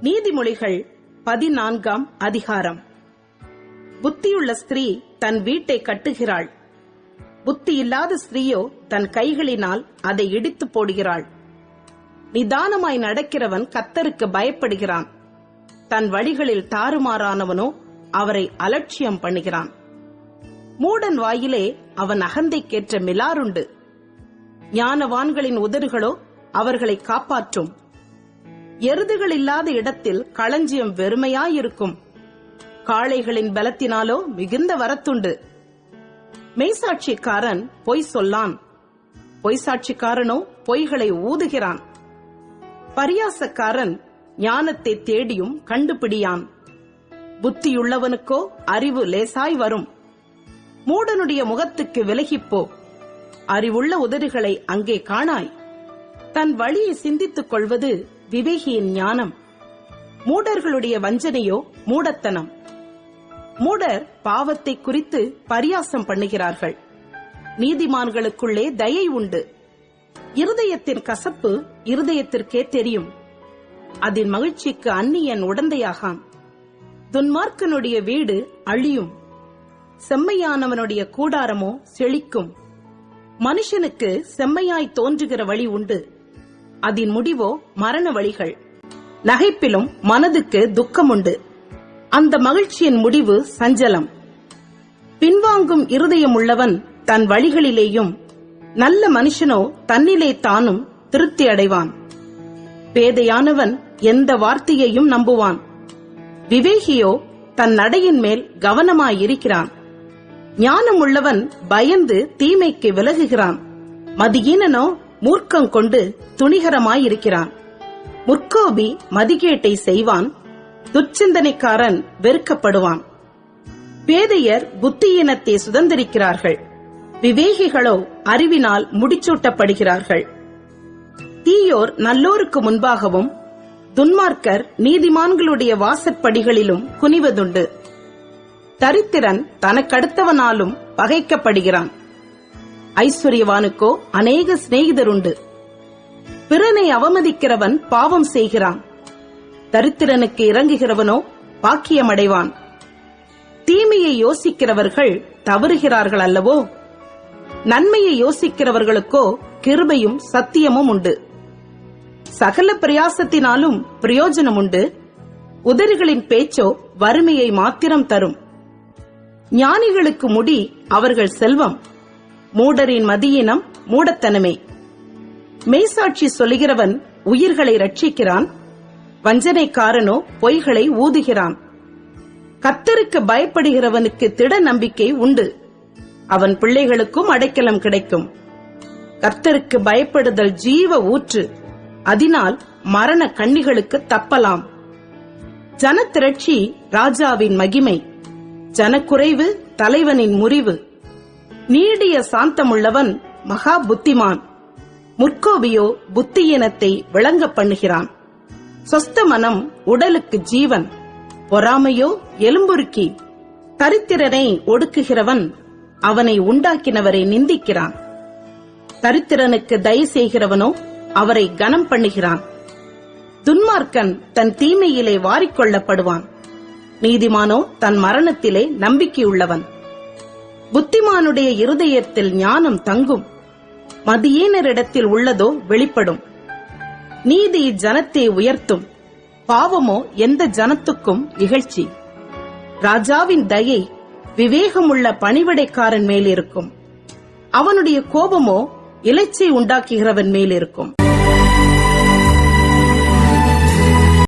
நீதிமொழிகள் 14 அதிகாரம். புத்தியுள்ள ஸ்திரீ தன் வீட்டை கட்டுகிறாள், புத்தியில்லாத ஸ்திரீயோ தன் கைகளினால் அதை இடித்து போடுகிறாள். நிதானமாய் நடக்கிறவன் கர்த்தருக்கு பயப்படுகிறான், தன் வழிகளில் தாறுமாறானவனோ அவரை அலட்சியம் பண்ணுகிறான். மூடன் வாயிலே அவன் அகந்தைக்கேற்ற மிலாறுண்டு, ஞானவான்களின் உதடுகளோ அவர்களை காப்பாற்றும். எருதுகள் இல்லாத இடத்தில் களஞ்சியம் வெறுமையாயிருக்கும், காளைகளின் பலத்தினாலோ மிகுந்த வரத்துண்டு. மெய்சாட்சிக்காரன் பொய் சொல்லான், பொய்சாட்சிக்காரனோ பொய்களை ஊதுகிறான். பரியாசக்காரன் ஞானத்தை தேடியும் கண்டுபிடியான், புத்தியுள்ளவனுக்கோ அறிவு லேசாய் வரும். மூடனுடைய முகத்துக்கு விலகிப்போ, அறிவுள்ள உதடுகளை அங்கே காணாய். தன் வழியை சிந்தித்துக் கொள்வது விவேகியின் ஞானம், மூடர்களுடைய வஞ்சனையோ மூடத்தனம். மூடர் பாவத்தை குறித்து பரியாசம் பண்ணுகிறார்கள், நீதிமான்களுக்குள்ளே தயை உண்டு. இருதயத்தின் கசப்பு இருதயத்திற்கே தெரியும், அதன் மகிழ்ச்சிக்கு அந்நியன் உடந்தையாகான். துன்மார்க்கனுடைய வீடு அழியும், செம்மையானவனுடைய கூடாரமோ செழிக்கும். மனுஷனுக்கு செம்மையாய் தோன்றுகிற வழி உண்டு, அதன் முடிவோ மரண வழிகள். நகைப்பிலும் மனதுக்கு துக்கம் உண்டு, அந்த மகிழ்ச்சியின் முடிவு சஞ்சலம். பின்வாங்கும் இருதயம் உள்ளவன் தன் வழிகளிலேயும், நல்ல மனுஷனோ தன்னிலே தானும் திருப்தி அடைவான். பேதையானவன் எந்த வார்த்தையையும் நம்புவான், விவேகியோ தன் நடையின் மேல் கவனமாயிருக்கிறான். ஞானம் உள்ளவன் பயந்து தீமைக்கு விலகுகிறான், மதியீனனோ மூர்க்கம் கொண்டு துணிகரமாயிருக்கிறான். முற்கோபி மதிகேட்டை செய்வான், துர்ச்சிந்தனைக்காரன் வெறுக்கப்படுவான். பேதையர் புத்தியீனத்தை சுதந்திரிக்கிறார்கள், விவேகிகளோ அறிவினால் முடிச்சூட்டப்படுகிறார்கள். தீயோர் நல்லோருக்கு முன்பாகவும், துன்மார்க்கர் நீதிமான்களுடைய வாசற்படிகளிலும் குனிவதுண்டு. தரித்திரன் தனக்கடுத்தவனாலும் பகைக்கப்படுகிறான், ஐஸ்வர்யவானுக்கோ அநேக சிநேகிதருண்டு. பிறனை அவமதிக்கிறவன் பாவம் செய்கிறான், தரித்திரனுக்கு இறங்குகிறவனோ பாக்கியமடைவான். தீமையை யோசிக்கிறவர்கள் தவறுகிறார்கள் அல்லவோ, நன்மையை யோசிக்கிறவர்களுக்கோ கிருபையும் சத்தியமும் உண்டு. சகல பிரயாசத்தினாலும் பிரயோஜனம் உண்டு, உதடுகளின் பேச்சோ வறுமையை மாத்திரம் தரும். ஞானிகளுக்கு முடி அவர்கள் செல்வம், மூடரின் மதியினம் மூடத்தனமே. மெய்சாட்சி சொல்லுகிறவன் உயிர்களை ரட்சிக்கிறான், வஞ்சனைக்காரனோ பொய்களை ஊதுகிறான். கர்த்தருக்கு பயப்படுகிறவனுக்கு திட நம்பிக்கை உண்டு, அவன் பிள்ளைகளுக்கும் அடைக்கலம் கிடைக்கும். கர்த்தருக்கு பயப்படுதல் ஜீவ ஊற்று, அதனால் மரண கண்ணிகளுக்கு தப்பலாம். ஜனத்திரட்சி ராஜாவின் மகிமை, ஜனக்குறைவு தலைவனின் முறிவு. நீடிய சாந்தமுள்ளவன் மகா புத்திமான், முற்கோபியோ புத்தியினத்தை விளங்க பண்ணுகிறான். சொஸ்த மனம் உடலுக்கு ஜீவன், பொறாமையோ எலும்புருக்கி. தரித்திரனை ஒடுக்குகிறவன் அவனை உண்டாக்கினவரை நிந்திக்கிறான், தரித்திரனுக்கு தயை செய்கிறவனோ அவரை கனம் பண்ணுகிறான். துன்மார்க்கன் தன் தீமையிலே வாரிக்கொள்ளப்படுவான், நீதிமானோ தன் மரணத்திலே நம்பிக்கையுள்ளவன். புத்திமானுடைய இருதயத்தில் ஞானம் தங்கும், மதியீனரிடத்தில் உள்ளதோ வெளிப்படும். நீதி ஜனத்தை உயர்த்தும், பாவமோ எந்த ஜனத்துக்கும் இகழ்ச்சி. ராஜாவின் தயை விவேகமுள்ள பணிவிடைக்காரன் மேலிருக்கும், அவனுடைய கோபமோ இலைச்சை உண்டாக்குகிறவன் மேலிருக்கும்.